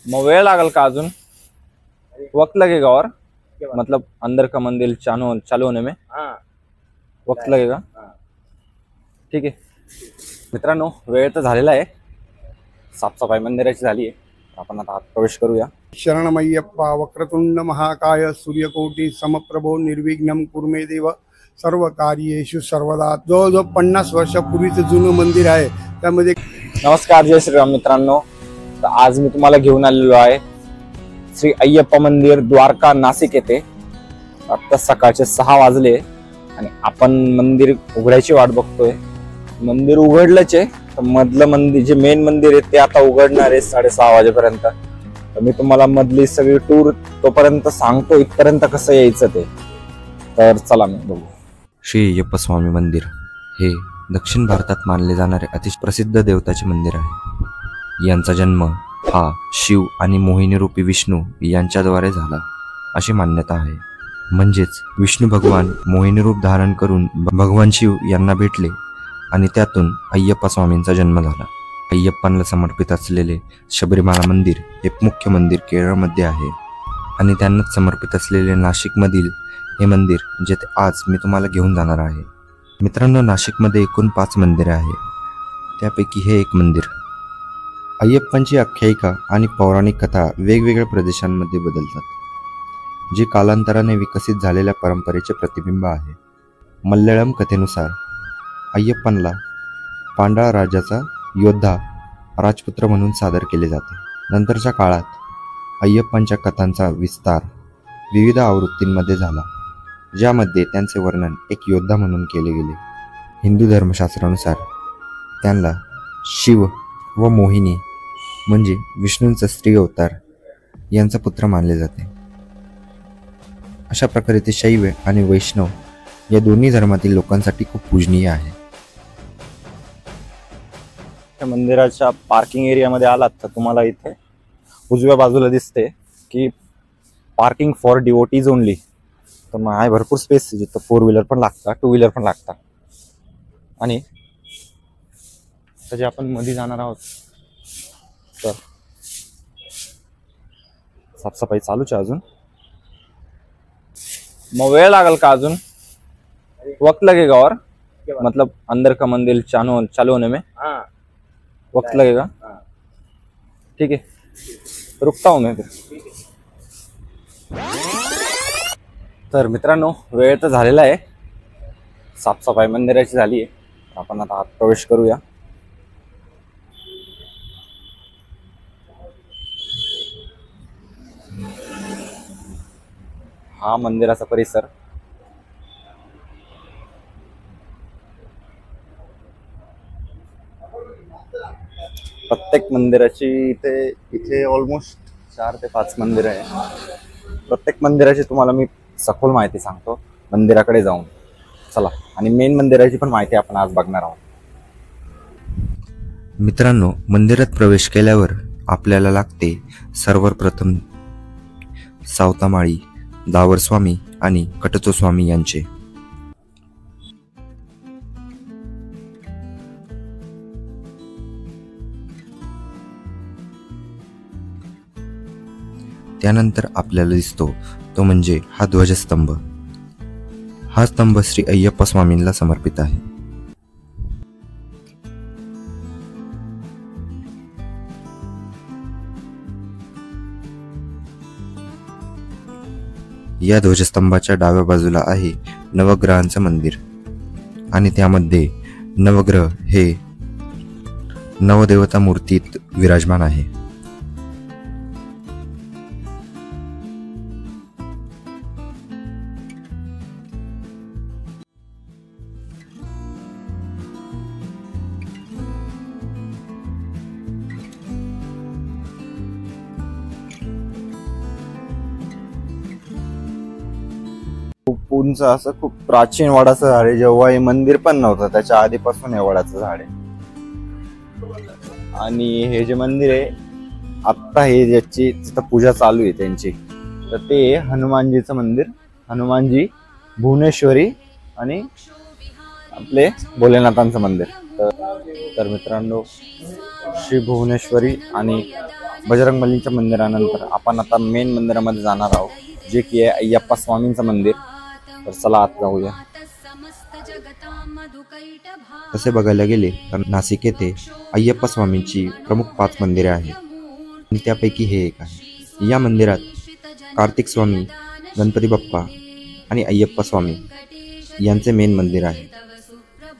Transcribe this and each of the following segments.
मग वेळ लागेल का अजून? वक्त लगेगा और मतलब अंदर का मंदिर चालू होने में वक्त लगेगा. ठीक आहे मित्रांनो, वेळ तर झालेला आहे. साफसफाई मंदिराची झाली आहे. आपण आता आत प्रवेश करूया. शरणमय्यप्पा वक्रतुंड महाकाय सूर्यकोटी समप्रभो निर्विघ्नं कुरु मे देव सर्व कार्येषु सर्वदा. जवळजवळ 50 वर्षापूर्वीचं जुनं मंदिर आहे. त्यामध्ये नमस्कार, जय श्रीराम मित्रांनो. तर आज मी तुम्हाला घेऊन आलेलो आहे श्री अय्यप्पा मंदिर द्वारका नाशिक येथे. आता सकाळचे 6 वाजले आणि आपण मंदिर उघडायची वाट बघतोय. मंदिर उघडलंच आहे. तर मधलं मंदिर जे मेन मंदिर आहे ते आता उघडणार आहे 6:30 वाजेपर्यंत. तर मी तुम्हाला मधली सगळी टूर तोपर्यंत सांगतो, इथपर्यंत कसं यायचं ते. तर चला मी बघू. श्री अय्यप्पा स्वामी मंदिर हे दक्षिण भारतात मानले जाणारे अतिशय प्रसिद्ध देवताचे मंदिर आहे. यांचा जन्म हा शिव आणि मोहिनी रूपी विष्णू यांच्याद्वारे झाला अशी मान्यता आहे. म्हणजेच विष्णू भगवान मोहिनी रूप धारण करून भगवान शिव यांना भेटले आणि त्यातून अय्यप्पा स्वामींचा जन्म झाला. अय्यप्पांना समर्पित असलेले शबरीमाला मंदिर हे मुख्य मंदिर केरळमध्ये आहे आणि त्यांनाच समर्पित असलेले नाशिकमधील हे मंदिर जेथे आज मी तुम्हाला घेऊन जाणार आहे. मित्रांनो, नाशिकमध्ये एकूण 5 मंदिरे आहेत. त्यापैकी हे एक मंदिर. अय्यप्पांची आख्यायिका आणि पौराणिक कथा वेगवेगळ्या प्रदेशांमध्ये बदलतात, जे कालांतराने विकसित झालेल्या परंपरेचे प्रतिबिंब आहे. मल्याळम कथेनुसार अय्यप्पांना पांडाळ राजाचा योद्धा राजपुत्र म्हणून सादर केले जाते. नंतरच्या काळात अय्यप्पांच्या कथांचा विस्तार विविध आवृत्तींमध्ये झाला, ज्यामध्ये त्यांचे वर्णन एक योद्धा म्हणून केले गेले. हिंदू धर्मशास्त्रानुसार त्यांना शिव व मोहिनी म्हणजे विष्णूंचा स्त्री अवतार यांचा पुत्र मानले जाते. अशा प्रकारे ते शैव आणि वैष्णव या दोन्ही धर्मातील लोकांसाठी खूप पूजनीय आहे. मंदिराच्या पार्किंग एरियामध्ये आलात तर तुम्हाला इथे उजव्या बाजूला दिसते की पार्किंग फॉर डिवोटीज ओनली. तर मग आहे भरपूर स्पेस जिथं 4 व्हीलर पण लागतात, 2 व्हीलर पण लागतात. आणि त्याचे आपण मध्ये जाणार आहोत. तर साफसफाई चालूच आहे अजून. मग वेळ लागेल का अजून? वक्त लगेगा और मतलब अंदर का मंदिर चालू होने में वक्त लगेगा. ठीक है, रुकता हूं मैं फिर. तर मित्रांनो, वेळ तर झालेला आहे. साफसफाई मंदिराची झाली आहे. आपण आता आत प्रवेश करूया. हा मंदिराचा परिसर. प्रत्येक मंदिराची इथे ऑलमोस्ट 4 ते 5 मंदिर आहे. प्रत्येक मंदिराची तुम्हाला मी सखोल माहिती सांगतो मंदिराकडे जाऊन. चला, आणि मेन मंदिराची पण माहिती आपण आज बघणार आहोत. मित्रांनो, मंदिरात प्रवेश केल्यावर आपल्याला लागते सर्वप्रथम सावतामाळी, दावर स्वामी आणि कटचो स्वामी यांचे. त्यानंतर आपल्याला दिसतो तो म्हणजे हा ध्वजस्तंभ. हा स्तंभ श्री अय्यप्पा स्वामींना समर्पित आहे. या ध्वजस्तंभाच्या डाव्या बाजूला आहे नवग्रहांचं मंदिर आणि त्यामध्ये नवग्रह हे नवदेवता मूर्तीत विराजमान आहे. खूप उंच असं खूप प्राचीन वडाचं झाड आहे. जेव्हा हे मंदिर पण नव्हतं त्याच्या आधीपासून हे वडाचं झाड आहे. आणि हे जे मंदिर आहे आता हे ज्याची तिथं पूजा चालू आहे त्यांची, तर ते हनुमानजीचं मंदिर. हनुमानजी, भुवनेश्वरी आणि आपले भोलेनाथांचं मंदिर. तर मित्रांनो, श्री भुवनेश्वरी आणि बजरंगबलीच्या मंदिरानंतर आपण आता मेन मंदिरामध्ये जाणार आहोत, जे की आहे अय्यप्पा स्वामींचं मंदिर. तर चला आत जाऊया. तसे बघायला गेले तर नाशिक येथे अय्यप्पा स्वामींची प्रमुख 5 मंदिरे आहेत आणि त्यापैकी हे एक आहे. या मंदिरात कार्तिक स्वामी, गणपती बाप्पा आणि अय्यप्पा स्वामी यांचे मेन मंदिर आहे.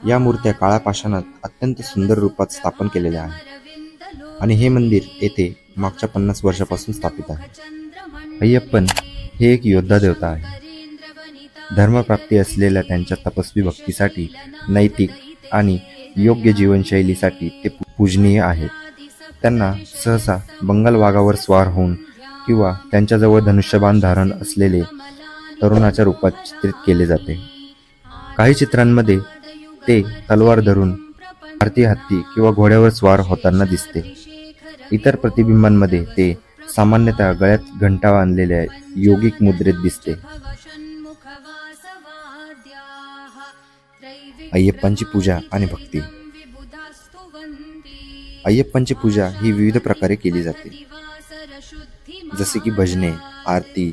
या मूर्त्या काळ्या पाषाणात अत्यंत सुंदर रूपात स्थापन केलेल्या आहेत आणि हे मंदिर येथे मागच्या 50 वर्षापासून स्थापित आहे. अय्यप्पन हे एक योद्धा देवता आहे. धर्मप्राप्ती असलेल्या त्यांच्या तपस्वी भक्तीसाठी, नैतिक आणि योग्य जीवनशैलीसाठी ते पूजनीय आहेत. त्यांना सहसा बंगाल वाघावर स्वार होऊन किंवा त्यांच्याजवळ धनुष्यबाण धारण असलेले तरुणाच्या रूपात चित्रित केले जाते. काही चित्रांमध्ये ते तलवार धरून भारतीय हत्ती किंवा घोड्यावर स्वार होताना दिसते. इतर प्रतिबिंबांमध्ये ते सामान्यतः गळ्यात घंटा बांधलेल्या योगिक मुद्रेत दिसते. अय्यप्पांची पूजा आणि भक्ती. अय्यप्पांची पूजा ही विविध प्रकारे केली जाते, जसे की भजने, आरती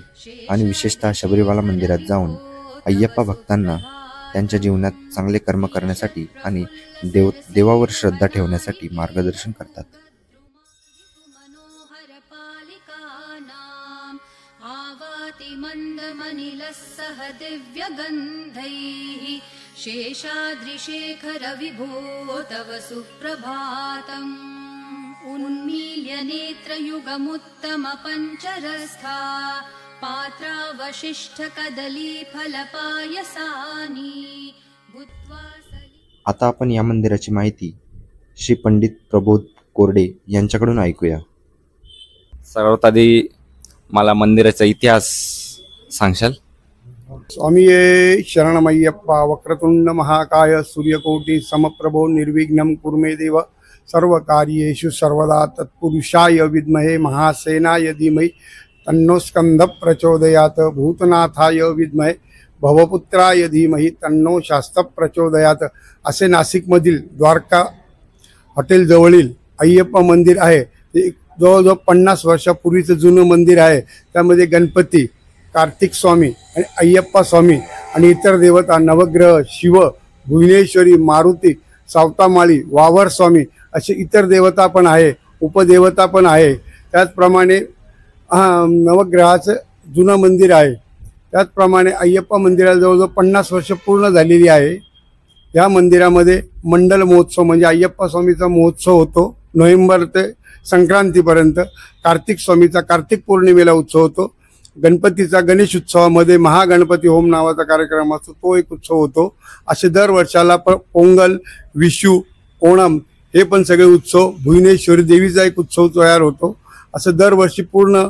आणि विशेषतः शबरीमाला मंदिरात जाऊन अय्यप्पा भक्तांना त्यांच्या जीवनात चांगले कर्म करण्यासाठी आणि देवावर श्रद्धा ठेवण्यासाठी मार्गदर्शन करतात. शेषाद्रिशेखर विभो तव सुप्रभातम् उन्मील्य नेत्रयुगमुत्तम पञ्चरस्था पात्रावशिष्ठ कदली फलपायसानी. आता आपण या मंदिराची माहिती श्री पंडित प्रबोध कोरडे यांच्याकडून ऐकूया. सर्वात आधी मला मंदिराचा इतिहास सांगशाल? स्वामी शरणमय्यप्पा. वक्रतुंड महाकाय सूर्यकोटि समप्रभो निर्विघ्नं कुर्मे देव सर्वकार्येषु सर्वदा. तत्पुरुषाय विद्महे महासेनाय धीमहि तन्नो स्कंद प्रचोदयात. भूतनाथाय विद्महे भवपुत्राय धीमहि तन्नो शास्त्र प्रचोदयात. असे नाशिकमधील द्वारका हॉटेल जवळील अय्यप्पा मंदिर आहे. ते जवळजवळ 50 वर्षापूर्वीचं जुनं मंदिर आहे. त्यामध्ये गणपती, कार्तिक स्वामी आणि अय्यप्पा स्वामी आणि इतर देवता, नवग्रह, शिव, भुवनेश्वरी, मारुती, सावतामाळी, वावर स्वामी असे इतर देवता पण आहे, उपदेवता पण आहे. त्याचप्रमाणे नवग्रहाचं जुनं मंदिर आहे. त्याचप्रमाणे अय्यप्पा मंदिराला जवळजवळ 50 वर्ष पूर्ण झालेली आहे. या मंदिरामध्ये मंडल महोत्सव म्हणजे अय्यप्पा स्वामीचा महोत्सव होतो नोव्हेंबर ते संक्रांतीपर्यंत. कार्तिक स्वामीचा कार्तिक पौर्णिमेला उत्सव होतो. गणपतीचा गणेश उत्सवामध्ये महागणपती होम नावाचा कार्यक्रम असतो, तो एक उत्सव होतो. असे दर वर्षाला पोंगल, विशू, ओणम हे पण सगळे उत्सव, भुवनेश्वरी देवीचा एक उत्सव तयार होतो. असं दरवर्षी पूर्ण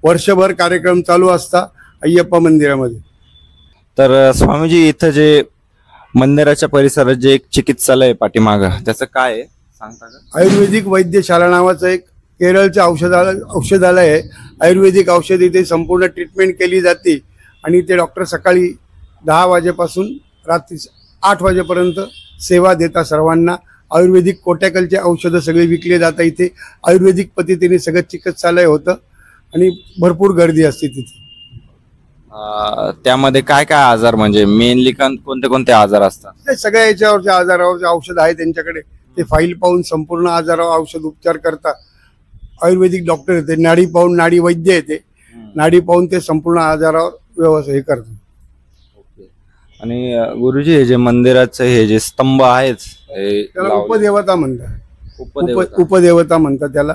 वर्षभर कार्यक्रम चालू असता अय्यप्पा मंदिरामध्ये. तर स्वामीजी, इथं जे मंदिराच्या परिसरात जे एक चिकित्सालय आहे पाठीमागं, त्याचं काय आहे सांगता का? आयुर्वेदिक वैद्यशाला नावाचं एक केरळचं औषधालय आहे. आयुर्वेदिक औषध इथे संपूर्ण ट्रीटमेंट केली जाते आणि ते डॉक्टर सकाळी 10 वाजेपासून रात्री 8 वाजेपर्यंत सेवा देतात सर्वांना. आयुर्वेदिक कोट्याकलचे औषधं सगळे विकले जातात इथे. आयुर्वेदिक पद्धतीने सगळं चिकित्सालय होतं आणि भरपूर गर्दी असते तिथे. त्यामध्ये काय काय आजार, म्हणजे मेनली कोणते कोणते आजार असतात? ते सगळ्या याच्यावरच्या आजारावरचे औषध आहे त्यांच्याकडे. ते फाईल पाहून संपूर्ण आजारावर औषध उपचार करतात. आयुर्वेदिक डॉक्टर येते, नाडी पाहून नाडी वैद्य येते, नाडी पाहून ते संपूर्ण आजारावर व्यवस्था हे करतात. आणि गुरुजी, हे जे मंदिराचं हे जे स्तंभ आहेत त्याला उपदेवता म्हणतात. उपदेवता म्हणतात त्याला.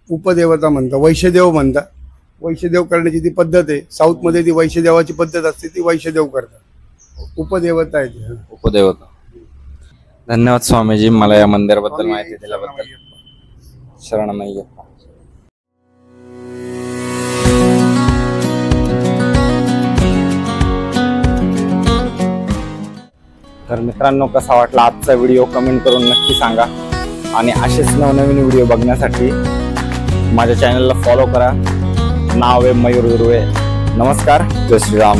उपदेवता म्हणतात, वैश्यदेव म्हणतात. वैश्यदेव करण्याची ती पद्धत आहे. साऊथ मध्ये ती वैश्यदेवाची पद्धत असते, ती वैश्यदेव करतात. उपदेवता आहे ती. उपदेवता. धन्यवाद स्वामीजी, मला या मंदिराबद्दल माहिती दिल्याबद्दल. शरणमय्यप्पा. तर मित्रांनो, कसा वाटला आजचा व्हिडिओ कमेंट करून नक्की सांगा. आणि असेच नवनवीन व्हिडिओ बघण्यासाठी माझ्या चॅनलला फॉलो करा. नाव आहे मयूर उर्वे. नमस्कार, जय श्रीराम.